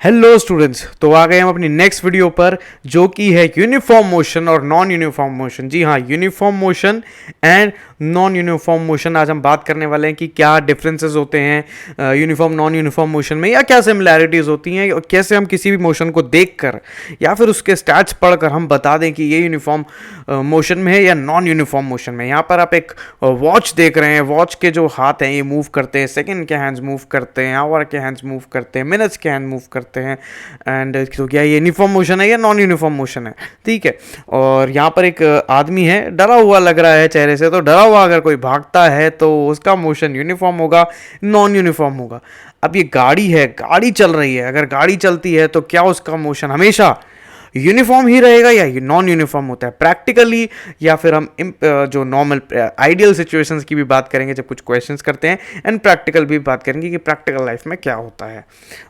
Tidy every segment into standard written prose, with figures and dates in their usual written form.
Hello students, तो आ गए हम अपनी नेक्स्ट वीडियो पर जो कि है यूनिफॉर्म मोशन और नॉन यूनिफॉर्म मोशन। जी हाँ, uniform motion and non uniform motion आज हम बात करने वाले हैं कि क्या डिफरेंसेस होते हैं यूनिफॉर्म नॉन यूनिफॉर्म मोशन में, या क्या सिमिलैरिटीज होती हैं, और कैसे हम किसी भी मोशन को देखकर या फिर उसके स्टैट्स पढ़कर हम बता दें कि ये यूनिफॉर्म मोशन में है या नॉन यूनिफॉर्म मोशन में। यहाँ पर आप एक वॉच देख रहे हैं, वॉच के जो हाथ हैं ये मूव करते हैं, सेकेंड के हैंड्स मूव करते हैं, आवर के हैंड्स मूव करते हैं, मिनट्स के हैंड मूव करते हैं। एंड तो क्या ये यूनिफॉर्म मोशन है या नॉन यूनिफॉर्म मोशन है, ठीक है। और यहाँ पर एक आदमी है, डरा हुआ लग रहा है चेहरे से, तो डरा हुआ अगर कोई भागता है तो उसका मोशन यूनिफॉर्म होगा, नॉन यूनिफॉर्म होगा। अब ये गाड़ी है, गाड़ी चल रही है, अगर गाड़ी चलती है तो क्या उसका मोशन हमेशा यूनिफॉर्म ही रहेगा या नॉन यूनिफॉर्म होता है प्रैक्टिकली, या फिर हम जो नॉर्मल आइडियल सिचुएशंस की भी बात करेंगे जब कुछ क्वेश्चंस करते हैं, एंड प्रैक्टिकल भी बात करेंगे कि प्रैक्टिकल लाइफ में क्या होता है।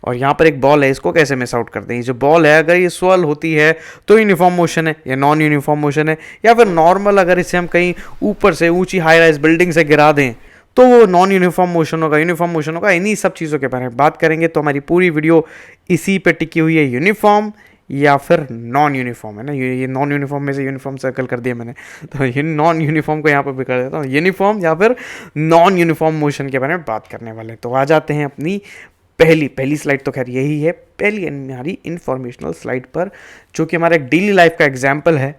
और यहाँ पर एक बॉल है, इसको कैसे मिस आउट करते हैं। ये जो बॉल है अगर ये स्वर्ल होती है तो यूनिफॉर्म मोशन है या नॉन यूनिफॉर्म मोशन है, या फिर नॉर्मल अगर इसे हम कहीं ऊपर से ऊंची हाई राइज बिल्डिंग से गिरा दें तो वो नॉन यूनिफॉर्म मोशन होगा, यूनिफॉर्म मोशन होगा। इन्हीं सब चीज़ों के बारे में बात करेंगे। तो हमारी पूरी वीडियो इसी पे टिकी हुई है, यूनिफॉर्म या फिर नॉन यूनिफॉर्म, है ना। ये नॉन यूनिफॉर्म में से यूनिफॉर्म सर्कल कर दिया मैंने, तो ये नॉन यूनिफॉर्म को यहाँ पर भी कर देता हूँ। यूनिफॉर्म या फिर नॉन यूनिफॉर्म मोशन के बारे में बात करने वाले हैं। तो आ जाते हैं अपनी पहली स्लाइड, तो खैर यही है पहली हमारी इंफॉर्मेशनल स्लाइड पर, जो कि हमारा एक डेली लाइफ का एग्जाम्पल है।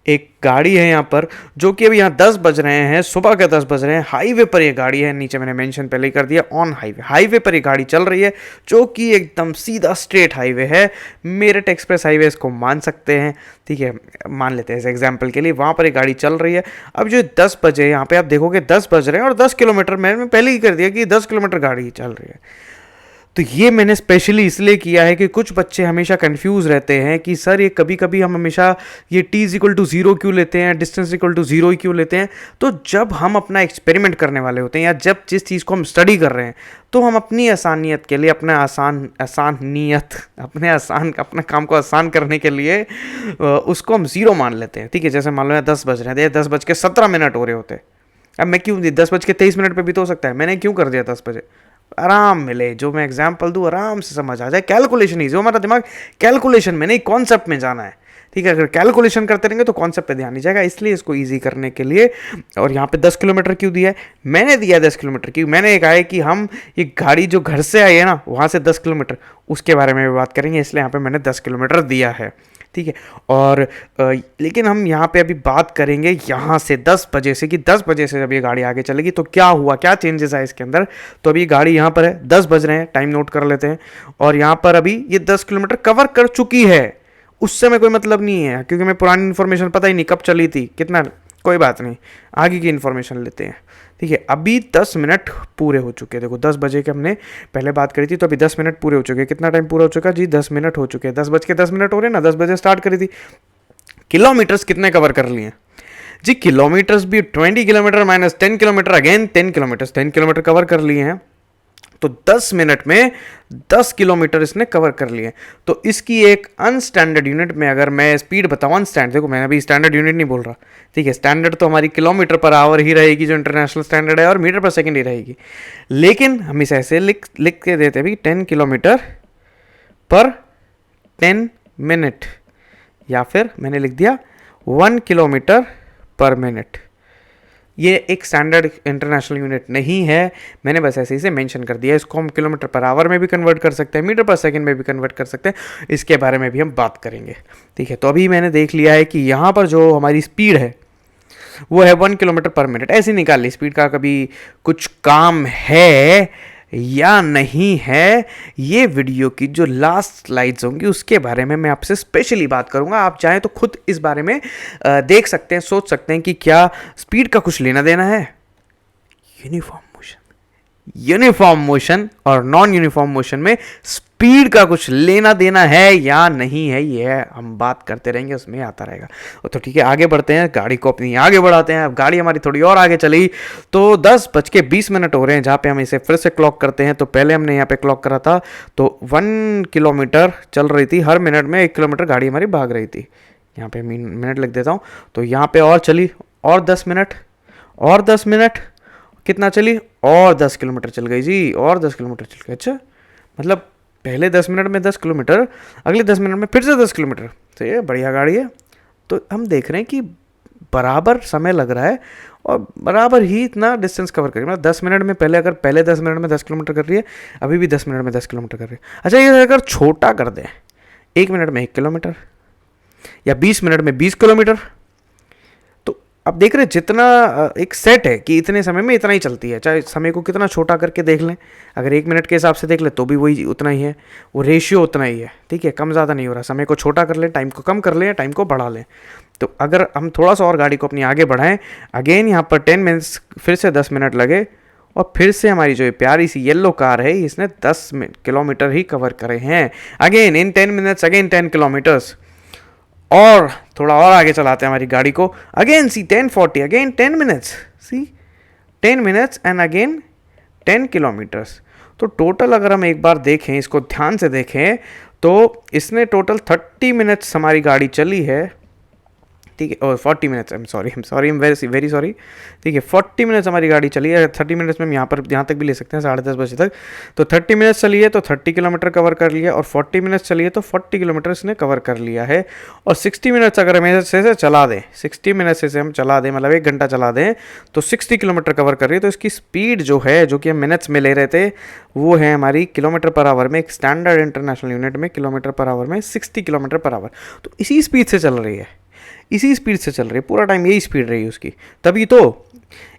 एक गाड़ी है यहाँ पर, जो कि अभी यहाँ 10 बज रहे हैं, सुबह के 10 बज रहे हैं। हाईवे पर ये गाड़ी है, नीचे मैंने मेंशन पहले ही कर दिया, ऑन हाईवे पर ये गाड़ी चल रही है, जो कि एकदम सीधा स्ट्रेट हाईवे है। मेरठ एक्सप्रेस हाईवे इसको मान सकते हैं, ठीक है, मान लेते हैं इस एग्जाम्पल के लिए। वहाँ पर एक गाड़ी चल रही है। अब जो 10 बजे यहाँ पे आप देखोगे 10 बज रहे हैं और 10 किलोमीटर, मैंने पहले ही कर दिया कि 10 किलोमीटर गाड़ी चल रही है। तो ये मैंने स्पेशली इसलिए किया है कि कुछ बच्चे हमेशा कंफ्यूज रहते हैं कि सर ये कभी कभी हम हमेशा ये t = 0 क्यों लेते हैं, डिस्टेंस = 0 क्यों लेते हैं। तो जब हम अपना एक्सपेरिमेंट करने वाले होते हैं या जब जिस चीज़ को हम स्टडी कर रहे हैं, तो हम अपनी आसानियत के लिए, अपना अपने काम को आसान करने के लिए उसको हम 0 मान लेते हैं, ठीक है। जैसे मान लो 10 बज रहे हैं, 10:17 हो रहे होते हैं। अब मैं क्यों 10:23 पे भी तो हो सकता है, मैंने क्यों कर दिया 10 बजे, आराम मिले, जो मैं एग्जाम्पल दूँ आराम से समझ आ जाए। कैलकुलेशन ही, जो हमारा दिमाग कैलकुलेशन में नहीं कॉन्सेप्ट में जाना है, ठीक है। अगर कैलकुलेशन करते रहेंगे तो कॉन्सेप्ट पे ध्यान नहीं जाएगा, इसलिए इसको इजी करने के लिए। और यहाँ पे 10 किलोमीटर क्यों दिया है, मैंने दिया 10 किलोमीटर क्यों, मैंने एक आया कि हम ये गाड़ी जो घर से आई है ना, वहाँ से 10 किलोमीटर, उसके बारे में भी बात करेंगे, इसलिए यहाँ पे मैंने 10 किलोमीटर दिया है, ठीक है। और लेकिन हम यहाँ पे अभी बात करेंगे यहाँ से 10 बजे से, कि 10 बजे से जब ये गाड़ी आगे चलेगी तो क्या हुआ, क्या चेंजेस आए इसके अंदर। तो अभी गाड़ी यहाँ पर है, 10 बज रहे हैं, टाइम नोट कर लेते हैं। और यहाँ पर अभी ये 10 किलोमीटर कवर कर चुकी है, उससे मैं कोई मतलब नहीं है, क्योंकि मैं पुरानी इन्फॉर्मेशन पता ही नहीं कब चली थी, कितना, कोई बात नहीं, आगे की इन्फॉर्मेशन लेते हैं, ठीक है। अभी 10 मिनट पूरे हो चुके हैं। देखो 10 बजे के हमने पहले बात करी थी, तो अभी 10 मिनट पूरे हो चुके हैं। कितना टाइम पूरा हो चुका जी, 10 मिनट हो चुके हैं। 10:10 हो रहे हैं ना, 10 बजे स्टार्ट करी थी। किलोमीटर्स कितने कवर कर लिए जी, किलोमीटर्स भी 20 kilometre minus 10 kilometre, again 10 kilometre cover कर लिए हैं। तो 10 मिनट में 10 किलोमीटर इसने कवर कर लिए। तो इसकी एक अनस्टैंडर्ड यूनिट में अगर मैं स्पीड बताऊँ, अनस्टैंडर्ड, देखो मैंने अभी स्टैंडर्ड यूनिट नहीं बोल रहा, ठीक है। स्टैंडर्ड तो हमारी किलोमीटर पर आवर ही रहेगी, जो इंटरनेशनल स्टैंडर्ड है, और मीटर पर सेकंड ही रहेगी। लेकिन हम इसे ऐसे लिख के देते हैं 10 किलोमीटर पर 10 मिनट, या फिर मैंने लिख दिया 1 किलोमीटर पर मिनट। ये एक स्टैंडर्ड इंटरनेशनल यूनिट नहीं है, मैंने बस ऐसे ही से मेंशन कर दिया। इसको हम किलोमीटर पर आवर में भी कन्वर्ट कर सकते हैं, मीटर पर सेकंड में भी कन्वर्ट कर सकते हैं, इसके बारे में भी हम बात करेंगे, ठीक है। तो अभी मैंने देख लिया है कि यहाँ पर जो हमारी स्पीड है वो है 1 किलोमीटर पर मिनट। ऐसे निकाल ली, स्पीड का कभी कुछ काम है या नहीं है, ये वीडियो की जो लास्ट स्लाइड्स होंगी उसके बारे में मैं आपसे स्पेशली बात करूंगा। आप चाहें तो खुद इस बारे में देख सकते हैं, सोच सकते हैं कि क्या स्पीड का कुछ लेना देना है। यूनिफॉर्म मोशन और नॉन यूनिफॉर्म मोशन में स्पीड का कुछ लेना देना है या नहीं है, ये हम बात करते रहेंगे, उसमें आता रहेगा। तो ठीक है, आगे बढ़ते हैं, गाड़ी को अपनी आगे बढ़ाते हैं। अब गाड़ी हमारी थोड़ी और आगे चली तो 10:20 हो रहे हैं, जहाँ पे हम इसे फिर से क्लॉक करते हैं। तो पहले हमने यहाँ पे क्लॉक करा था, तो 1 किलोमीटर चल रही थी, हर मिनट में 1 किलोमीटर गाड़ी हमारी भाग रही थी। यहाँ पे मिनट लिख देता हूँ। तो यहाँ पे और चली, और 10 मिनट, और 10 मिनट, कितना चली, और 10 किलोमीटर चल गई जी, और 10 किलोमीटर चल गई। अच्छा, मतलब पहले 10 मिनट में 10 किलोमीटर, अगले 10 मिनट में फिर से 10 किलोमीटर। तो ये बढ़िया गाड़ी है। तो हम देख रहे हैं कि बराबर समय लग रहा है और बराबर ही इतना डिस्टेंस कवर कर रही है। मतलब 10 मिनट में पहले, अगर पहले 10 मिनट में 10 किलोमीटर कर रही है, अभी भी 10 मिनट में 10 किलोमीटर कर रही है। अच्छा, ये अगर छोटा कर दें, 1 मिनट में 1 किलोमीटर या 20 मिनट में 20 किलोमीटर, तो अब देख रहे हैं जितना एक सेट है कि इतने समय में इतना ही चलती है। चाहे समय को कितना छोटा करके देख लें, अगर 1 मिनट के हिसाब से देख लें तो भी वही उतना ही है, वो रेशियो उतना ही है। ठीक है, कम ज़्यादा नहीं हो रहा। समय को छोटा कर लें, टाइम को कम कर लें, टाइम को बढ़ा लें। तो अगर हम थोड़ा सा और गाड़ी को अपनी आगे बढ़ाएं, अगेन यहाँ पर 10 मिनट्स, फिर से 10 मिनट लगे और फिर से हमारी जो प्यारी सी येलो कार है इसने 10 किलोमीटर ही कवर करे हैं। Again in 10 minutes, again 10 kilometres. और थोड़ा और आगे चलाते हैं हमारी गाड़ी को, again see 1040, again 10 minutes, see 10 minutes and again 10 kilometres. तो टोटल अगर हम एक बार देखें, इसको ध्यान से देखें, तो इसने टोटल 30 मिनट्स हमारी गाड़ी चली है। ठीक है, और 40 minutes, I am very sorry. ठीक है, 40 मिनट्स हमारी गाड़ी चली है। 30 मिनट्स में हम यहाँ तक भी ले सकते हैं, 10:30 बजे तक। तो 30 मिनट्स चली है तो 30 किलोमीटर कवर कर लिया, और 40 मिनट्स चली है तो 40 किलोमीटर इसने कवर कर लिया है। और 60 मिनट्स अगर हम ऐसे चला दें, 60 मिनट्स से हम चला दें, मतलब 1 घंटा चला दें, तो 60 किलोमीटर कवर कर रही है। तो इसकी स्पीड जो है, जो कि हम मिनट्स में ले रहे थे, वो है हमारी किलोमीटर पर आवर में। एक स्टैंडर्ड इंटरनेशनल यूनिट में किलोमीटर पर आवर में 60 किलोमीटर पर आवर। तो इसी स्पीड से चल रही है, इसी स्पीड से चल रही है, पूरा टाइम यही स्पीड रही है उसकी। तभी तो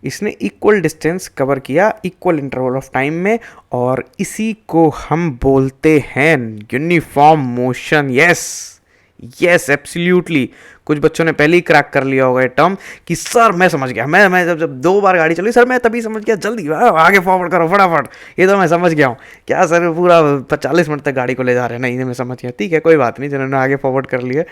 इसने इक्वल डिस्टेंस कवर किया इक्वल इंटरवल ऑफ टाइम में, और इसी को हम बोलते हैं यूनिफॉर्म मोशन। Yes absolutely. कुछ बच्चों ने पहले ही क्रैक कर लिया होगा ये टर्म कि सर मैं समझ गया, मैं जब 2 बार गाड़ी चली सर मैं तभी समझ गया, जल्दी आगे फॉरवर्ड करो फटाफट, ये तो मैं समझ गया हूँ। क्या सर पूरा 40 मिनट तक गाड़ी को ले जा रहे हैं? नहीं, मैं समझ गया। ठीक है, कोई बात नहीं, जिन्होंने आगे फॉरवर्ड कर लिए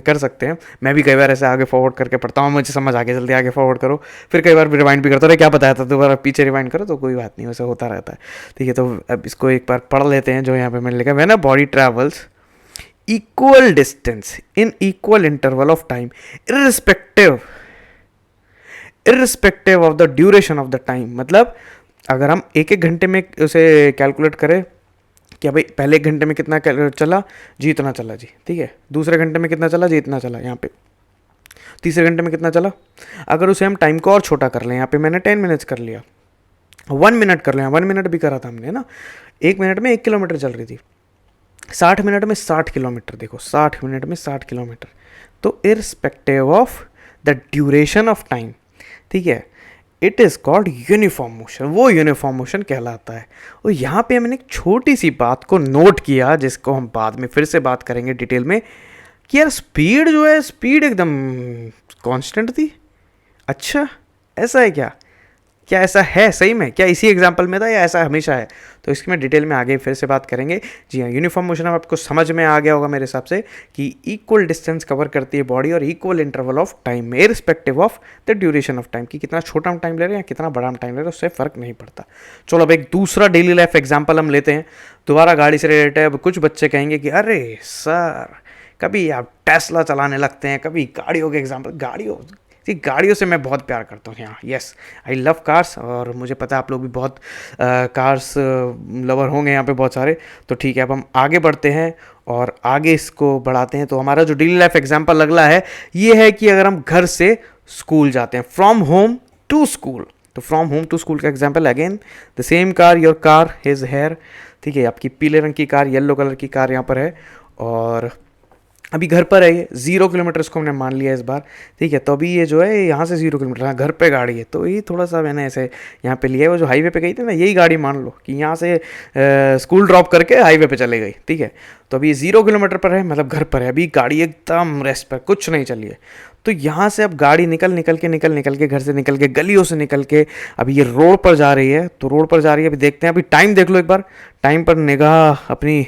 कर सकते हैं। मैं भी कई बार ऐसे आगे फॉरवर्ड करके पढ़ता हूँ, मुझे समझ आ गया, जल्दी आगे फॉरवर्ड करो। फिर कई बार रिवाइंड भी करता हूँ, क्या बताया था, दोबारा पीछे रिवाइंड करो। तो कोई बात नहीं, वैसे होता रहता है। ठीक है, तो अब इसको एक बार पढ़ लेते हैं जो यहाँ पे मैंने लिखा। When a body travels equal distance in equal interval of time irrespective of the duration of the time। मतलब अगर हम एक घंटे में उसे कैलकुलेट करें कि भाई पहले 1 घंटे में कितना चला जी, इतना चला जी। ठीक है, दूसरे घंटे में कितना चला जी, इतना चला। यहाँ पे तीसरे घंटे में कितना चला, अगर उसे हम टाइम को और छोटा कर लें, यहाँ पे मैंने 10 मिनट्स कर लिया, 1 मिनट कर लिया, 1 मिनट भी करा था हमने ना। 1 मिनट में 1 किलोमीटर चल रही थी, 60 मिनट में 60 किलोमीटर। देखो 60 मिनट में 60 किलोमीटर। तो irrespective of the duration of time, ठीक है, it is called uniform motion. वो यूनिफॉर्म मोशन कहलाता है। और यहाँ पे मैंने एक छोटी सी बात को नोट किया, जिसको हम बाद में फिर से बात करेंगे डिटेल में, कि यार स्पीड जो है, स्पीड एकदम कांस्टेंट थी। अच्छा, ऐसा है क्या? क्या ऐसा है सही में? क्या इसी एग्जाम्पल में था या ऐसा हमेशा है? तो इसकी मैं डिटेल में आगे फिर से बात करेंगे। जी हाँ, यूनिफॉर्म मोशन अब आपको समझ में आ गया होगा मेरे हिसाब से कि इक्वल डिस्टेंस कवर करती है बॉडी और इक्वल इंटरवल ऑफ टाइम में, irrespective of the duration of time, कि कितना छोटा हम टाइम ले रहे हैं या कितना बड़ा हम टाइम ले रहे हैं, उससे फर्क नहीं पड़ता। चलो अब एक दूसरा डेली लाइफ एग्जाम्पल हम लेते हैं, दोबारा गाड़ी से रिलेटेड है। अब कुछ बच्चे कहेंगे कि अरे सर, कभी आप टेस्ला चलाने लगते हैं, कभी गाड़ियों के एग्जाम्पल, गाड़ियों से मैं बहुत प्यार करता हूँ। यहाँ यस, आई लव कार्स, और मुझे पता है आप लोग भी बहुत कार्स लवर होंगे यहाँ पे बहुत सारे। तो ठीक है, अब हम आगे बढ़ते हैं और आगे इसको बढ़ाते हैं। तो हमारा जो डेली लाइफ एग्जाम्पल अगला है ये है कि अगर हम घर से स्कूल जाते हैं, फ्रॉम होम टू स्कूल। तो फ्रॉम होम टू स्कूल का example again the same car, your car is here. ठीक है, आपकी पीले रंग की कार, येलो कलर की कार यहाँ पर है, और अभी घर पर है ये। 0 किलोमीटर इसको हमने मान लिया इस बार। ठीक है, तो अभी ये जो है यहाँ से 0 किलोमीटर, हाँ घर पे गाड़ी है, तो ये थोड़ा सा मैंने ऐसे यहाँ पे लिया है। वो जो हाईवे पे गई थी ना, यही गाड़ी मान लो कि यहाँ से स्कूल ड्रॉप करके हाईवे पे चले गई। ठीक है, तो अभी 0 किलोमीटर पर है, मतलब घर पर है। अभी गाड़ी एकदम रेस्ट पर, कुछ नहीं चली है। तो यहाँ से अब गाड़ी निकल के घर से निकल के, गलियों से निकल के अभी ये रोड पर जा रही है। तो रोड पर जा रही है, अभी देखते हैं। अभी टाइम देख लो एक बार, टाइम पर निगाह अपनी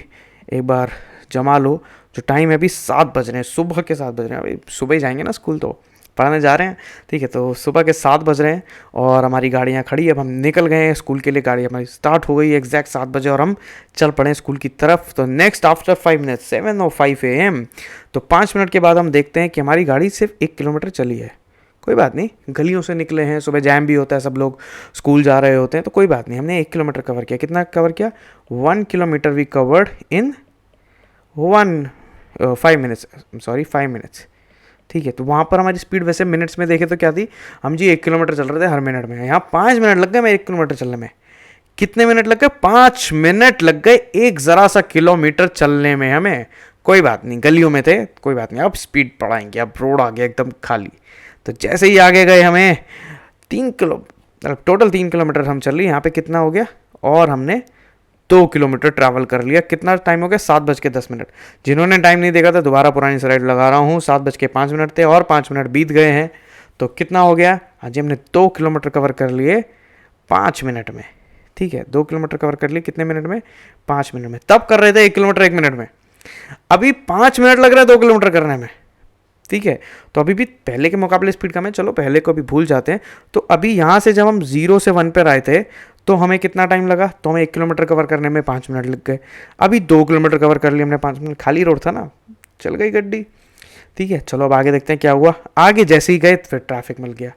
एक बार जमा लो। जो टाइम है अभी 7 बज रहे हैं, सुबह के 7 बज रहे हैं। अभी सुबह ही जाएंगे ना स्कूल, तो पढ़ाने जा रहे हैं। ठीक है, तो सुबह के 7 बज रहे हैं और हमारी गाड़ी यहाँ खड़ी है। अब हम निकल गए हैं स्कूल के लिए, गाड़ी हमारी स्टार्ट हो गई एग्जैक्ट 7 बजे और हम चल पड़े स्कूल की तरफ। तो नेक्स्ट आफ्टर 5 मिनट्स 7:05 AM, तो 5 मिनट के बाद हम देखते हैं कि हमारी गाड़ी सिर्फ 1 किलोमीटर चली है। कोई बात नहीं, गलियों से निकले हैं, सुबह जैम भी होता है, सब लोग स्कूल जा रहे होते हैं, तो कोई बात नहीं, हमने 1 किलोमीटर कवर किया। कितना कवर किया? 1 kilometre we covered in 5 minutes, sorry 5 minutes. ठीक है, तो वहाँ पर हमारी स्पीड वैसे मिनट्स में देखे तो क्या थी, हम जी 1 किलोमीटर चल रहे थे हर मिनट में, यहाँ 5 मिनट लग गए मैं 1 किलोमीटर चलने में। कितने मिनट लग गए? 5 मिनट लग गए एक ज़रा सा किलोमीटर चलने में हमें। कोई बात नहीं, गलियों में थे, कोई बात नहीं, अब स्पीड बढ़ाएंगे, अब रोड आ गया एकदम खाली। तो जैसे ही आगे गए हमें 3 किलो, टोटल 3 किलोमीटर हम चल रही, यहाँ पे कितना हो गया, और हमने 2 किलोमीटर ट्रैवल कर लिया। कितना टाइम हो गया? 7:10। जिन्होंने टाइम नहीं देखा था, दोबारा पुरानी स्लाइड लगा रहा हूँ, 7:05 थे और 5 मिनट बीत गए हैं। तो कितना हो गया? आज हमने 2 किलोमीटर कवर कर लिए 5 मिनट में। ठीक है, 2 किलोमीटर कवर कर लिए कितने मिनट में? 5 मिनट में। तब कर रहे थे 1 किलोमीटर 1 मिनट में, अभी 5 मिनट लग रहा है 2 किलोमीटर करने में। ठीक है, तो अभी भी पहले के मुकाबले स्पीड कम है, चलो पहले को अभी भूल जाते हैं। तो अभी यहाँ से जब हम 0 से 1 पर आए थे तो हमें कितना टाइम लगा? तो हमें 1 किलोमीटर कवर करने में 5 मिनट लग गए। अभी 2 किलोमीटर कवर कर लिया हमने 5 मिनट, खाली रोड था ना, चल गई गड्डी। ठीक है, चलो अब आगे देखते हैं क्या हुआ। आगे जैसे ही गए फिर ट्रैफिक मिल गया।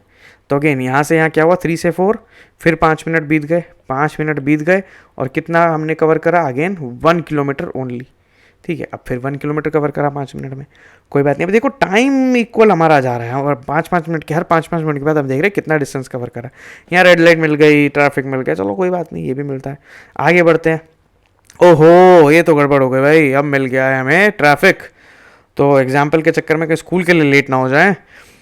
तो अगेन यहाँ से यहाँ क्या हुआ? 3 से 4, फिर 5 मिनट बीत गए, 5 मिनट बीत गए, और कितना हमने कवर करा? Again 1 kilometre only. ठीक है, अब फिर 1 किलोमीटर कवर करा 5 मिनट में। कोई बात नहीं, अब देखो टाइम इक्वल हमारा जा रहा है, और 5-5 मिनट के, हर 5-5 मिनट के बाद हम देख रहे हैं कितना डिस्टेंस कवर करा। यहाँ रेड लाइट मिल गई, ट्रैफिक मिल गया, चलो कोई बात नहीं, ये भी मिलता है। आगे बढ़ते हैं। ओहो, ये तो गड़बड़ हो गई भाई, अब मिल गया है हमें ट्रैफिक। तो एग्जाम्पल के चक्कर में कि स्कूल के लिए लेट ना हो जाए,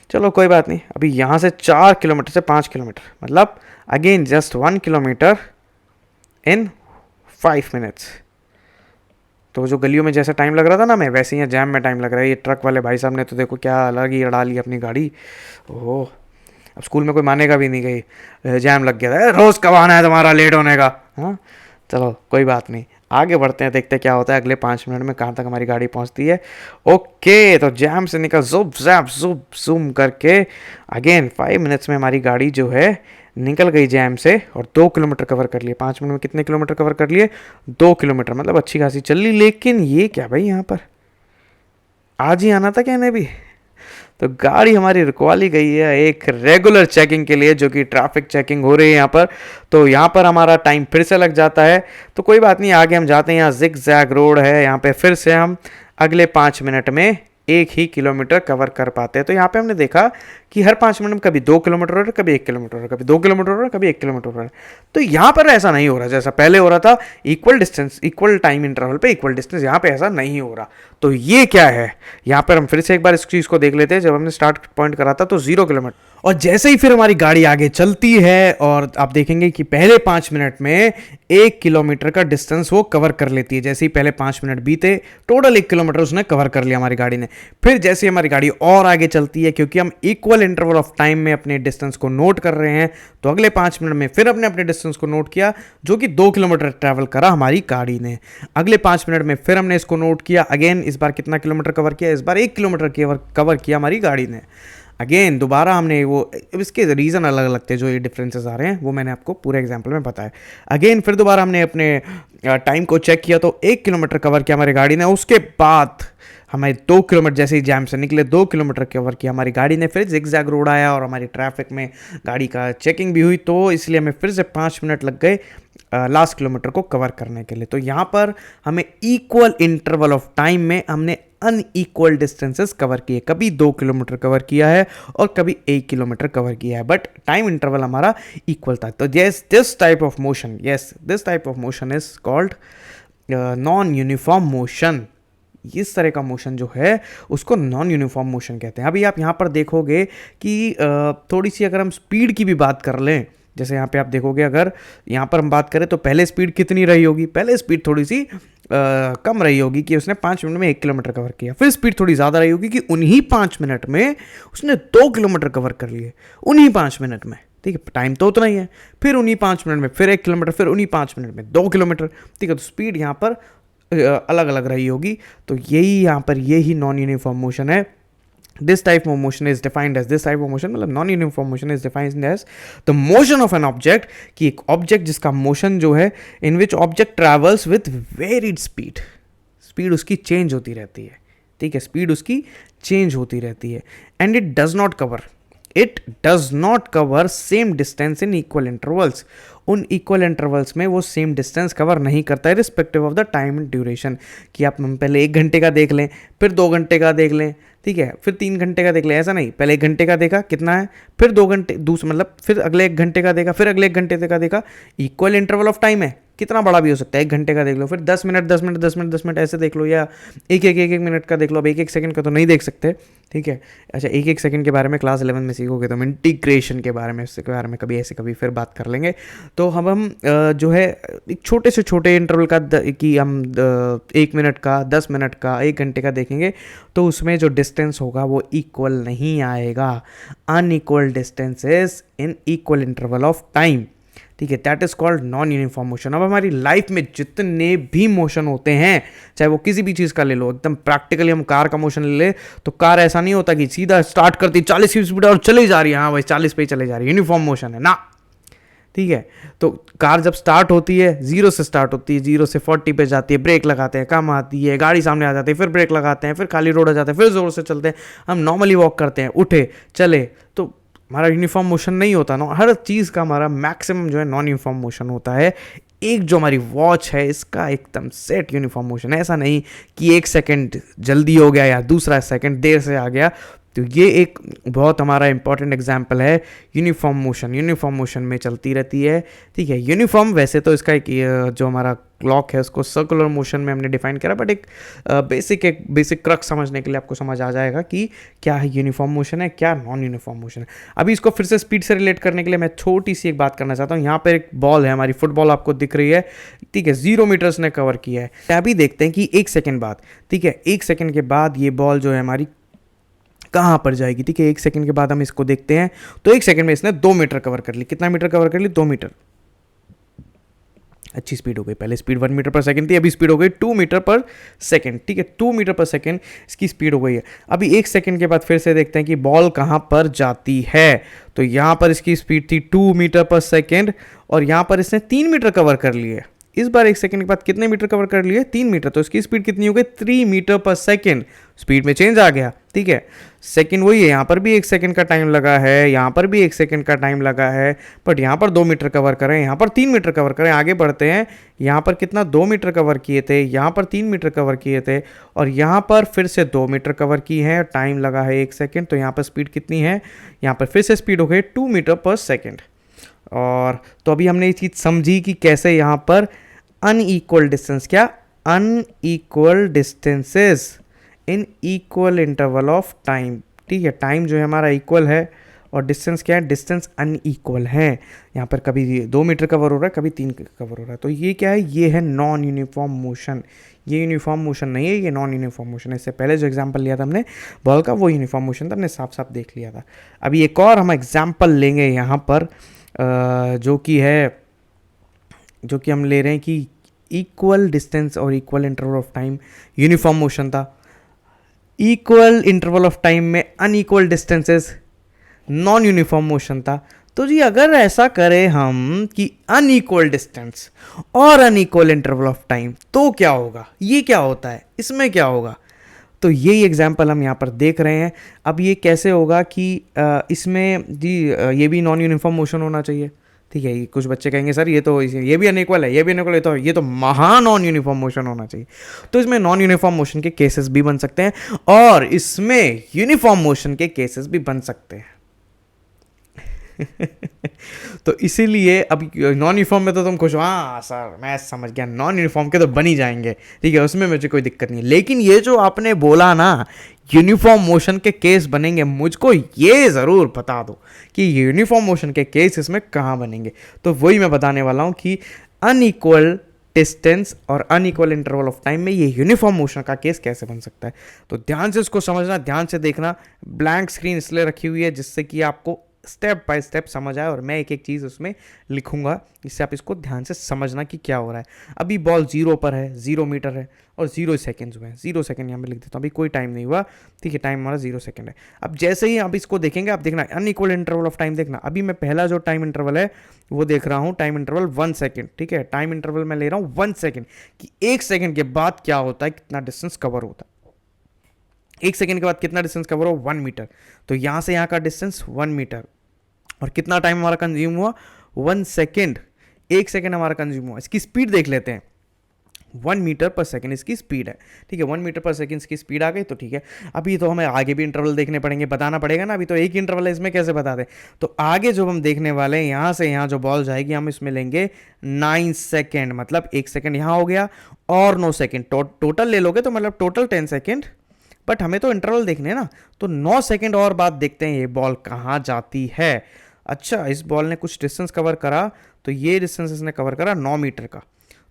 चलो कोई बात नहीं। अभी यहाँ से 4 किलोमीटर से 5 किलोमीटर, मतलब अगेन जस्ट 1 किलोमीटर इन 5 मिनट्स। तो जो गलियों में जैसा टाइम लग रहा था ना मैं, वैसे ही जैम में टाइम लग रहा है। ये ट्रक वाले भाई साहब ने तो देखो क्या अलग ही अड़ा ली अपनी गाड़ी। ओह, अब स्कूल में कोई मानेगा भी नहीं गई, जैम लग गया था, रोज़ कब आना है तुम्हारा लेट होने का? हाँ, चलो कोई बात नहीं, आगे बढ़ते हैं, देखते हैं क्या होता है अगले 5 मिनट में, कहाँ तक हमारी गाड़ी पहुँचती है। ओके, तो जैम से निकल ज़ुप ज़ैप ज़ुप ज़ूम करके अगेन 5 मिनट्स में हमारी गाड़ी जो है निकल गई जैम से, और 2 किलोमीटर कवर कर लिए। 5 मिनट में कितने किलोमीटर कवर कर लिए? 2 किलोमीटर, मतलब अच्छी खासी चल ली। लेकिन ये क्या भाई, यहाँ पर आज ही आना था क्या इन्हें भी? तो गाड़ी हमारी रुकवा ली गई है एक रेगुलर चेकिंग के लिए, जो कि ट्रैफिक चेकिंग हो रही है यहाँ पर। तो यहाँ पर हमारा टाइम फिर से लग जाता है। तो कोई बात नहीं, आगे हम जाते हैं। यहाँ जिग जैग रोड है, यहाँ पे फिर से हम अगले 5 मिनट में 1 ही किलोमीटर कवर कर पाते हैं। तो यहाँ पे हमने देखा कि हर 5 मिनट में कभी 2 किलोमीटर हो रहा है, कभी 1 किलोमीटर हो रहा है, कभी 2 किलोमीटर हो रहा है, कभी 1 किलोमीटर हो रहा है। तो यहाँ पर ऐसा नहीं हो रहा जैसा पहले हो रहा था, equal distance equal time interval पे इक्वल डिस्टेंस, यहाँ पे ऐसा नहीं हो रहा। तो ये क्या है? यहाँ पर हम फिर से एक बार इस चीज़ को देख लेते हैं। जब हमने स्टार्ट पॉइंट करा था तो 0 किलोमीटर, और जैसे ही फिर हमारी गाड़ी आगे चलती है, और आप देखेंगे कि पहले 5 मिनट में 1 किलोमीटर का डिस्टेंस वो कवर कर लेती है। जैसे ही पहले 5 मिनट बीते, टोटल 1 किलोमीटर उसने कवर कर लिया हमारी गाड़ी ने। फिर जैसे हमारी गाड़ी और आगे चलती है, क्योंकि हम इक्वल इंटरवल ऑफ टाइम में अपने डिस्टेंस को नोट कर रहे हैं, तो अगले 5 मिनट में फिर अपने अपने डिस्टेंस को नोट किया, जो कि 2 किलोमीटर ट्रैवल करा हमारी गाड़ी ने। अगले 5 मिनट में फिर हमने इसको नोट किया, अगेन इस बार कितना किलोमीटर कवर किया? इस बार 1 किलोमीटर कवर किया हमारी गाड़ी ने। अगेन दोबारा हमने वो, इसके रीज़न अलग अलग थे जो ये डिफरेंसेस आ रहे हैं, वो मैंने आपको पूरे एग्जांपल में बताया। अगेन फिर दोबारा हमने अपने टाइम को चेक किया, तो 1 किलोमीटर कवर किया हमारी गाड़ी ने। उसके बाद हमारे 2 किलोमीटर जैसे ही जैम से निकले, 2 किलोमीटर कवर किया हमारी गाड़ी ने। फिर जिगजैग रोड आया और हमारी ट्रैफिक में गाड़ी का चेकिंग भी हुई, तो इसलिए हमें फिर से 5 मिनट लग गए लास्ट किलोमीटर को कवर करने के लिए। तो यहाँ पर हमें इक्वल इंटरवल ऑफ टाइम में हमने अनइक्वल डिस्टेंसेस कवर किए, कभी 2 किलोमीटर कवर किया है और कभी 1 किलोमीटर कवर किया है, बट टाइम इंटरवल हमारा इक्वल था। तो yes, this type of motion is called non uniform motion. इस तरह का मोशन जो है उसको नॉन यूनिफॉर्म मोशन कहते हैं। अभी आप यहाँ पर देखोगे कि थोड़ी सी अगर हम स्पीड की भी बात कर लें, जैसे यहाँ पे आप देखोगे, अगर यहाँ पर हम बात करें तो पहले स्पीड कितनी रही होगी? पहले स्पीड थोड़ी सी कम रही होगी कि उसने 5 मिनट में 1 किलोमीटर कवर किया। फिर स्पीड थोड़ी ज़्यादा रही होगी कि उन्हीं 5 मिनट में उसने 2 किलोमीटर कवर कर लिए, उन्हीं 5 मिनट में। ठीक है, टाइम तो उतना ही है। फिर उन्हीं 5 मिनट में फिर 1 किलोमीटर, फिर उन्हीं 5 मिनट में 2 किलोमीटर। ठीक है, तो स्पीड यहाँ पर अलग अलग रही होगी। तो यही नॉन यूनिफॉर्म मोशन है। This type of motion is defined as मतलब non uniform motion is defined as the motion of an object, कि एक ऑब्जेक्ट जिसका मोशन जो है, in which object travels with varied speed उसकी चेंज होती रहती है। ठीक है, स्पीड उसकी चेंज होती रहती है, and it does not cover it does not cover same distance in equal intervals. उन इक्वल इंटरवल्स में वो सेम डिस्टेंस कवर नहीं करता है respective of the time and duration. कि आप हम पहले 1 घंटे का देख लें, फिर 2 घंटे का देख लें, ठीक है, फिर 3 घंटे का देख लें, ऐसा नहीं। पहले 1 घंटे का देखा कितना है, फिर 2 घंटे मतलब फिर अगले 1 घंटे का देखा, फिर अगले 1 घंटे का देखा। इक्वल इंटरवल ऑफ टाइम है, कितना बड़ा भी हो सकता है। 1 घंटे का देख लो, फिर 10 मिनट 10 मिनट 10 मिनट 10 मिनट ऐसे देख लो, या एक एक मिनट का देख लो। अब एक सेकंड का तो नहीं देख सकते, ठीक है। अच्छा, एक सेकंड के बारे में क्लास 11 में सीखोगे तो हम इंटीग्रेशन के बारे में, इसके बारे में कभी ऐसे कभी फिर बात कर लेंगे। तो हम जो है एक छोटे से छोटे इंटरवल का कि हम 1 मिनट का, 10 मिनट का, 1 घंटे का देखेंगे तो उसमें जो डिस्टेंस होगा वो इक्वल नहीं आएगा। Unequal distances in equal interval of time, ठीक है, that is called non uniform motion. अब हमारी लाइफ में जितने भी मोशन होते हैं, चाहे वो किसी भी चीज़ का ले लो, एकदम प्रैक्टिकली हम कार का मोशन ले ले तो कार ऐसा नहीं होता कि सीधा स्टार्ट करती 40 की स्पीड और चली जा रही है, हाँ भाई 40 पे ही चले जा रही है, यूनिफॉर्म मोशन है ना, ठीक है। तो कार जब स्टार्ट होती है 0 से स्टार्ट होती है, 0 से 40 पे जाती है, ब्रेक लगाते हैं, काम आती है, गाड़ी सामने आ जाती है, फिर ब्रेक लगाते हैं, फिर खाली रोड आ जाता है, फिर ज़ोर से चलते हैं, हम नॉर्मली वॉक करते हैं, उठे चले, तो हमारा यूनिफॉर्म मोशन नहीं होता ना। हर चीज़ का हमारा मैक्सिमम जो है नॉन यूनिफॉर्म मोशन होता है। एक जो हमारी वॉच है इसका एकदम सेट यूनिफॉर्म मोशन है। ऐसा नहीं कि 1 सेकंड जल्दी हो गया या दूसरा सेकंड देर से आ गया। तो ये एक बहुत हमारा इंपॉर्टेंट एग्जाम्पल है यूनिफॉर्म मोशन। यूनिफॉर्म मोशन में चलती रहती है, ठीक है। यूनिफॉर्म वैसे तो इसका एक जो हमारा क्लॉक है उसको सर्कुलर मोशन में हमने डिफाइन करा, बट एक बेसिक क्रक्स समझने के लिए आपको समझ आ जाएगा कि क्या है यूनिफॉर्म मोशन है, क्या नॉन यूनिफॉर्म मोशन है। अभी इसको फिर से स्पीड से रिलेट करने के लिए मैं छोटी सी एक बात करना चाहता हूँ। यहाँ पर एक बॉल है, हमारी फुटबॉल आपको दिख रही है, ठीक है, 0 मीटर्स ने कवर किया है। अभी देखते हैं कि 1 सेकंड बाद, ठीक है, 1 सेकंड के बाद ये बॉल जो है हमारी कहाँ पर जाएगी, ठीक है। 1 सेकंड के बाद हम इसको देखते हैं तो 1 सेकंड में इसने 2 मीटर कवर कर ली। कितना मीटर कवर कर ली? 2 मीटर। अच्छी स्पीड हो गई। पहले स्पीड 1 मीटर पर सेकंड थी, अभी स्पीड हो गई 2 मीटर पर सेकंड, ठीक है। 2 मीटर पर सेकंड इसकी स्पीड हो गई है। अभी 1 सेकंड के बाद फिर से देखते हैं कि बॉल कहाँ पर जाती है। तो यहाँ पर इसकी स्पीड थी 2 मीटर पर सेकंड और यहाँ पर इसने 3 मीटर कवर कर लिए। इस बार 1 सेकंड के बाद कितने मीटर कवर कर लिए? 3 मीटर। तो इसकी स्पीड कितनी हो गई? 3 मीटर पर सेकंड। स्पीड में चेंज आ गया, ठीक है। सेकंड वही है, यहाँ पर भी 1 सेकंड का टाइम लगा है, यहाँ पर भी 1 सेकंड का टाइम लगा है, बट यहाँ पर 2 मीटर कवर करें, यहाँ पर 3 मीटर कवर करें। आगे बढ़ते हैं, यहाँ पर कितना 2 मीटर कवर किए थे, यहाँ पर 3 मीटर कवर किए थे और यहाँ पर फिर से 2 मीटर कवर की है, टाइम लगा है 1 सेकंड। तो यहाँ पर स्पीड कितनी है? यहाँ पर फिर से स्पीड हो गई 2 मीटर पर सेकंड। और तो अभी हमने ये चीज़ समझी कि कैसे यहाँ पर अनइक्वल डिस्टेंस, क्या unequal distances in equal interval of time, ठीक है। टाइम जो है हमारा इक्वल है और डिस्टेंस क्या है? डिस्टेंस अनइक्वल है। यहाँ पर कभी 2 मीटर कवर हो रहा है, कभी 3 कवर हो रहा है। तो ये क्या है? ये है नॉन यूनिफॉर्म मोशन। ये यूनिफॉर्म मोशन नहीं है, ये नॉन यूनिफॉर्म मोशन है। इससे पहले जो एग्जांपल लिया था हमने बॉल का, वो यूनिफॉर्म मोशन था, हमने साफ साफ देख लिया था। अभी एक और हम एग्जाम्पल लेंगे यहाँ पर जो कि हम ले रहे हैं कि इक्वल डिस्टेंस और equal interval of time uniform motion था, इक्वल इंटरवल ऑफ टाइम में unequal distances non uniform motion था। तो जी अगर ऐसा करें हम कि अनइक्वल डिस्टेंस और अनइक्वल इंटरवल ऑफ टाइम, तो क्या होगा? ये क्या होता है? इसमें क्या होगा? तो यही एग्जाम्पल हम यहाँ पर देख रहे हैं। अब ये कैसे होगा कि इसमें जी ये भी नॉन यूनिफॉर्म मोशन होना चाहिए, ठीक है। कुछ बच्चे कहेंगे सर ये भी अनइक्वल है, ये भी अनइक्वल है, तो ये तो महा नॉन यूनिफॉर्म मोशन होना चाहिए। तो इसमें नॉन यूनिफॉर्म मोशन के केसेस भी बन सकते हैं और इसमें यूनिफॉर्म मोशन के केसेस भी बन सकते हैं। तो इसीलिए अब नॉन यूनिफॉर्म में तो तुम खुश हो, हाँ सर मैं समझ गया, नॉन यूनिफॉर्म के तो बन ही जाएंगे, ठीक है, उसमें मुझे कोई दिक्कत नहीं है। लेकिन ये जो आपने बोला ना यूनिफॉर्म मोशन के केस बनेंगे, मुझको ये ज़रूर बता दो कि यूनिफॉर्म मोशन के केस इसमें कहाँ बनेंगे। तो वही मैं बताने वाला हूँ कि अनइक्वल डिस्टेंस और अनइक्वल इंटरवल ऑफ टाइम में ये यूनिफॉर्म मोशन का केस कैसे बन सकता है। तो ध्यान से इसको समझना, ध्यान से देखना। ब्लैंक स्क्रीन इसलिए रखी हुई है जिससे कि आपको स्टेप बाय स्टेप समझ आए और मैं एक एक चीज़ उसमें लिखूंगा, इससे आप इसको ध्यान से समझना कि क्या हो रहा है। अभी बॉल 0 पर है, 0 मीटर है और 0 सेकेंड्स हुए हैं। 0 सेकेंड यहाँ पे लिख देता हूँ, अभी कोई टाइम नहीं हुआ, ठीक है, टाइम हमारा 0 सेकेंड है। अब जैसे ही आप इसको देखेंगे, आप देखना अनइक्वल इंटरवल ऑफ टाइम देखना। अभी मैं पहला जो टाइम इंटरवल है वो देख रहा हूँ, टाइम इंटरवल 1 सेकेंड, ठीक है। टाइम इंटरवल मैं ले रहा हूँ 1 सेकेंड कि 1 सेकेंड के बाद क्या होता है, कितना डिस्टेंस कवर होता है। 1 सेकंड के बाद कितना डिस्टेंस कवर हो, 1 मीटर। तो यहाँ से यहाँ का डिस्टेंस 1 मीटर, और कितना टाइम हमारा कंज्यूम हुआ, 1 सेकेंड, 1 सेकेंड हमारा कंज्यूम हुआ। इसकी स्पीड देख लेते हैं, 1 मीटर पर सेकेंड इसकी स्पीड है, ठीक है। 1 मीटर पर सेकेंड इसकी स्पीड आ गई, तो ठीक है। अभी तो हमें आगे भी इंटरवल देखने पड़ेंगे, बताना पड़ेगा ना, अभी तो एक इंटरवल है, इसमें कैसे बता दें। तो आगे जो हम देखने वाले हैं, यहाँ से यहाँ जो बॉल जाएगी हम इसमें लेंगे 9 सेकेंड, मतलब 1 सेकेंड यहाँ हो गया और 9 सेकेंड, टोटल ले लोगे तो मतलब टोटल 10 सेकेंड, बट हमें तो इंटरवल देखने हैं ना। तो 9 सेकेंड और बाद देखते हैं ये बॉल कहाँ जाती है। अच्छा, इस बॉल ने कुछ डिस्टेंस कवर करा, तो ये डिस्टेंस इसने कवर करा 9 मीटर का।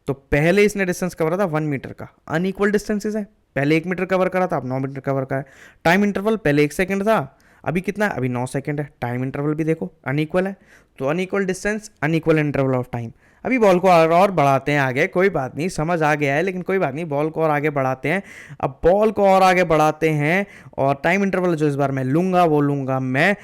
तो पहले इसने डिस्टेंस कवर था 1 मीटर का, अनइक्वल डिस्टेंसेस है। पहले 1 मीटर कवर करा था, अब 9 मीटर कवर करा है। टाइम इंटरवल पहले 1 सेकंड था, अभी कितना है, अभी 9 सेकंड है। टाइम इंटरवल भी देखो अनइक्वल है, तो unequal distance, unequal interval of time. अभी बॉल को और बढ़ाते हैं आगे, कोई बात नहीं, समझ आ गया है, लेकिन कोई बात नहीं, बॉल को और आगे बढ़ाते हैं। अब बॉल को और आगे बढ़ाते हैं, और टाइम इंटरवल जो इस बार मैं लूँगा वो लूँगा मैं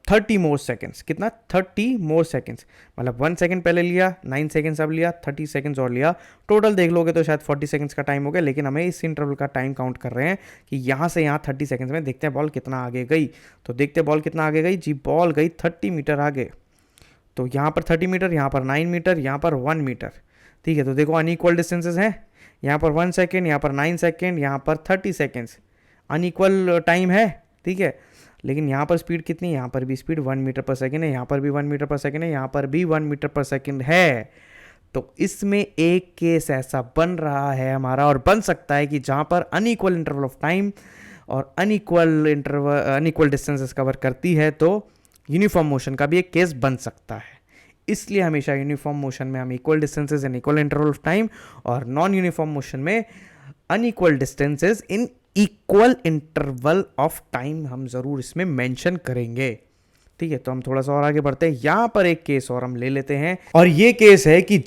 30 मोर सेकेंड्स। कितना, 30 मोर सेकेंड्स, मतलब 1 सेकेंड पहले लिया, 9 सेकेंड्स अब लिया, 30 सेकेंड्स और लिया। टोटल देख लोगे तो शायद 40 सेकेंड्स का टाइम हो गया, लेकिन हमें इस इंटरवल का टाइम काउंट कर रहे हैं कि यहाँ से यहाँ 30 सेकेंड्स में। देखते हैं बॉल कितना आगे गई। तो देखते हैं बॉल कितना आगे गई जी, बॉल गई 30 मीटर आगे। तो यहाँ पर 30 मीटर, यहाँ पर 9 मीटर, यहाँ पर 1 मीटर, ठीक है। तो देखो अनइक्वल डिस्टेंसेस हैं, यहाँ पर 1 सेकेंड, यहाँ पर 9 सेकेंड, यहाँ पर 30 सेकेंड्स, अनइक्वल टाइम है, ठीक है। लेकिन यहाँ पर स्पीड कितनी है, यहाँ पर भी स्पीड 1 मीटर पर सेकेंड है, यहाँ पर भी 1 मीटर पर सेकेंड है, यहाँ पर भी 1 मीटर पर सेकेंड है। तो इसमें एक केस ऐसा बन रहा है हमारा, और बन सकता है कि जहाँ पर अनइक्वल इंटरवल ऑफ टाइम और अनइक्वल डिस्टेंसेस कवर करती है, तो यूनिफॉर्म मोशन का भी एक केस बन सकता है। इसलिए हमेशा यूनिफॉर्म मोशन में हम equal distances in equal interval of time, और नॉन यूनिफॉर्म मोशन में unequal distances in equal interval of time हम जरूर इसमें मेंशन करेंगे, ठीक है। तो हम थोड़ा सा और आगे बढ़ते हैं, यहां पर एक केस और हम ले लेते हैं, और ये केस है कि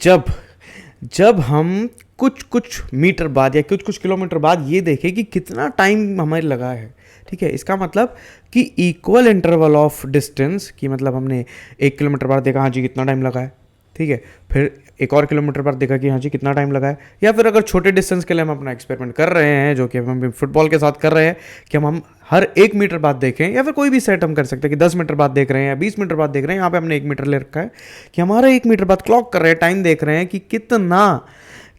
जब हम कुछ मीटर बाद या कुछ किलोमीटर बाद ये देखें कि कितना टाइम हमें लगा है, ठीक है। इसका मतलब कि इक्वल इंटरवल ऑफ डिस्टेंस, कि मतलब हमने 1 किलोमीटर बाद देखा हाँ जी कितना टाइम लगा है, ठीक है। फिर एक और किलोमीटर बाद देखा कि हाँ जी कितना टाइम लगा है। या फिर अगर छोटे डिस्टेंस के लिए हम अपना एक्सपेरिमेंट कर रहे हैं, जो कि हम फुटबॉल के साथ कर रहे हैं, कि हम हर 1 मीटर बाद देखें, या फिर कोई भी सेट हम कर सकते हैं कि 10 मीटर बाद देख रहे हैं या 20 मीटर बाद देख रहे हैं। यहाँ पे हमने 1 मीटर ले रखा है कि हमारा 1 मीटर बाद क्लॉक कर रहे हैं, टाइम देख रहे हैं कि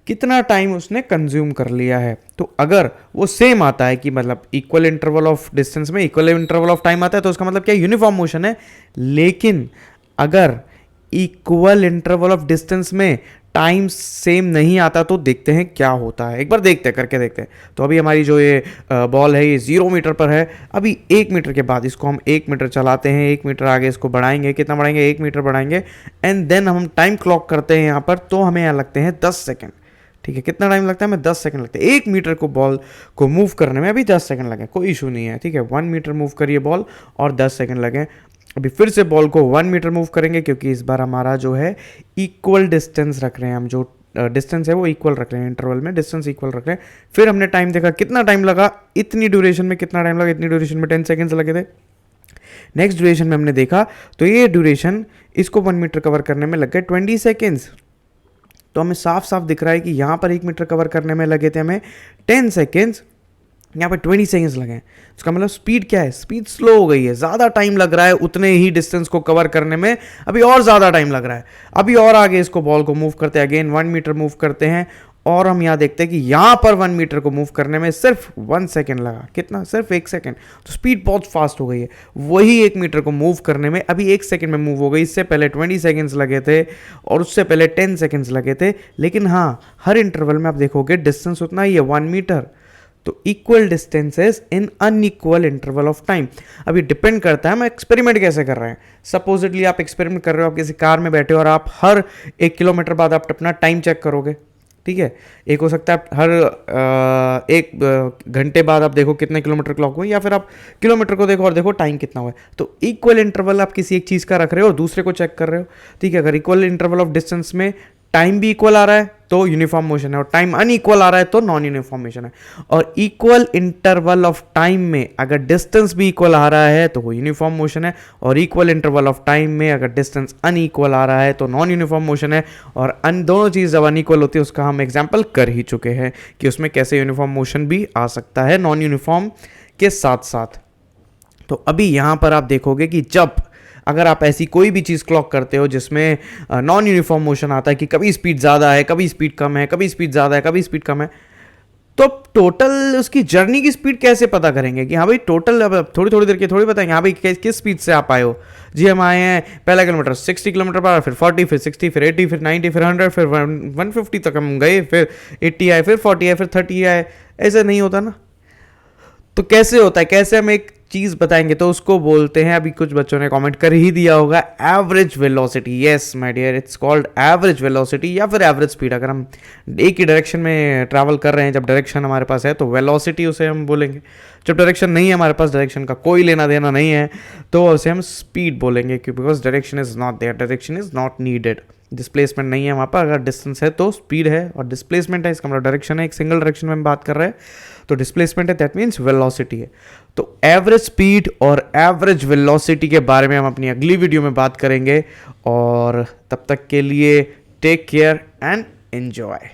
कितना टाइम उसने कंज्यूम कर लिया है। तो अगर वो सेम आता है कि मतलब इक्वल इंटरवल ऑफ डिस्टेंस में इक्वल इंटरवल ऑफ टाइम आता है, तो उसका मतलब क्या, यूनिफॉर्म मोशन है। लेकिन अगर इक्वल इंटरवल ऑफ डिस्टेंस में टाइम सेम नहीं आता, तो देखते हैं क्या होता है, एक बार करके देखते हैं। तो अभी हमारी जो ये बॉल है ये 0 मीटर पर है। अभी 1 मीटर के बाद इसको हम 1 मीटर चलाते हैं, 1 मीटर आगे इसको बढ़ाएंगे, कितना बढ़ाएंगे, 1 मीटर बढ़ाएंगे, एंड देन हम टाइम क्लॉक करते हैं यहाँ पर। तो हमें यहाँ लगते हैं 10 सेकेंड, ठीक है। कितना टाइम लगता है, हमें 10 सेकंड लगते हैं। 1 मीटर को बॉल को मूव करने में अभी 10 सेकंड लगे, कोई इशू नहीं है, ठीक है। 1 मीटर मूव करिए बॉल और 10 सेकंड लगे। अभी फिर से बॉल को 1 मीटर मूव करेंगे, क्योंकि इस बार हमारा जो है इक्वल डिस्टेंस रख रहे हैं हम, जो डिस्टेंस है वो इक्वल रख रहे हैं, इंटरवल में डिस्टेंस इक्वल रख रहे हैं। फिर हमने टाइम देखा, कितना टाइम लगा, इतनी ड्यूरेशन में कितना टाइम लगा, इतनी ड्यूरेशन में 10 सेकंड्स लगे थे। नेक्स्ट ड्यूरेशन में हमने देखा, तो ये ड्यूरेशन इसको 1 मीटर कवर करने में लग गए 20 सेकेंड्स। तो हमें साफ साफ दिख रहा है कि यहाँ पर 1 मीटर कवर करने में लगे थे हमें 10 सेकेंड्स, यहाँ पर 20 सेकेंड्स लगे हैं। इसका मतलब स्पीड क्या है, स्पीड स्लो हो गई है, ज़्यादा टाइम लग रहा है उतने ही डिस्टेंस को कवर करने में, अभी और ज़्यादा टाइम लग रहा है। अभी और आगे इसको बॉल को मूव करते हैं, अगेन 1 मीटर मूव करते हैं, और हम यहाँ देखते हैं कि यहाँ पर 1 मीटर को मूव करने में सिर्फ 1 सेकेंड लगा, कितना, सिर्फ 1 सेकेंड। तो स्पीड बहुत फास्ट हो गई है। वही 1 मीटर को मूव करने में अभी 1 सेकेंड में मूव हो गई, इससे पहले 20 सेकेंड्स लगे थे और उससे पहले 10 सेकेंड्स लगे थे। लेकिन हाँ, हर इंटरवल में आप देखोगे डिस्टेंस उतना ही है, 1 मीटर। तो equal distances in unequal interval of time. अभी डिपेंड करता है हम एक्सपेरिमेंट कैसे कर रहे हैं। सपोजिटली आप एक्सपेरिमेंट कर रहे हो, आप किसी कार में बैठे हो और आप हर 1 किलोमीटर बाद आप अपना टाइम चेक करोगे, ठीक है। एक हो सकता है हर 1 घंटे बाद आप देखो कितने किलोमीटर क्लॉक हुए, या फिर आप किलोमीटर को देखो और देखो टाइम कितना हुआ है। तो इक्वल इंटरवल आप किसी एक चीज़ का रख रहे हो, दूसरे को चेक कर रहे हो, ठीक है। अगर इक्वल इंटरवल ऑफ डिस्टेंस में टाइम भी इक्वल आ रहा है तो यूनिफॉर्म मोशन है, और टाइम अनइक्वल आ रहा है तो नॉन यूनिफॉर्म मोशन है। और इक्वल इंटरवल ऑफ टाइम में अगर डिस्टेंस भी इक्वल आ रहा है तो वो यूनिफॉर्म मोशन है, और इक्वल इंटरवल ऑफ टाइम में अगर डिस्टेंस अनइक्वल आ रहा है तो नॉन यूनिफॉर्म मोशन है। और दोनों चीज़ जब अनइक्वल होती है उसका हम एग्जाम्पल कर ही चुके हैं कि उसमें कैसे यूनिफॉर्म मोशन भी आ सकता है नॉन यूनिफॉर्म के साथ साथ। तो अभी यहाँ पर आप देखोगे कि जब अगर आप ऐसी कोई भी चीज़ क्लॉक करते हो जिसमें नॉन यूनिफॉर्म मोशन आता है कि कभी स्पीड ज़्यादा है, कभी स्पीड कम है, कभी स्पीड ज़्यादा है, कभी स्पीड कम है, तो टोटल उसकी जर्नी की स्पीड कैसे पता करेंगे कि हाँ भाई टोटल, अब थोड़ी थोड़ी देर के थोड़ी बताएंगे हाँ भाई किस स्पीड से आप आए हो। जी हम आए हैं पहला किलोमीटर 60 किलोमीटर पर आवर, फिर 40, फिर 60, फिर 80, फिर 90, फिर 100, फिर 150 तक हम गए, फिर 80 आए, फिर 40 आए, फिर 30 आए। ऐसे नहीं होता ना। तो कैसे होता है, कैसे हम एक चीज बताएंगे, तो उसको बोलते हैं, अभी कुछ बच्चों ने कमेंट कर ही दिया होगा, average velocity. Yes my dear, it's called average velocity या फिर एवरेज स्पीड। अगर हम एक ही डायरेक्शन में ट्रैवल कर रहे हैं, जब डायरेक्शन हमारे पास है तो वेलोसिटी उसे हम बोलेंगे। जब डायरेक्शन नहीं है हमारे पास, डायरेक्शन का कोई लेना देना नहीं है, तो उसे हम स्पीड बोलेंगे, क्योंकि because direction is not there, direction is not needed, displacement नहीं है वहाँ पर। अगर डिस्टेंस है तो स्पीड है, और डिस्प्लेसमेंट है इसका मतलब डायरेक्शन है, एक सिंगल डायरेक्शन में हम बात कर रहे हैं तो डिस्प्लेसमेंट है, दैट मीन्स वेलोसिटी है। तो एवरेज स्पीड और एवरेज वेलोसिटी के बारे में हम अपनी अगली वीडियो में बात करेंगे, और तब तक के लिए टेक केयर एंड एंजॉय।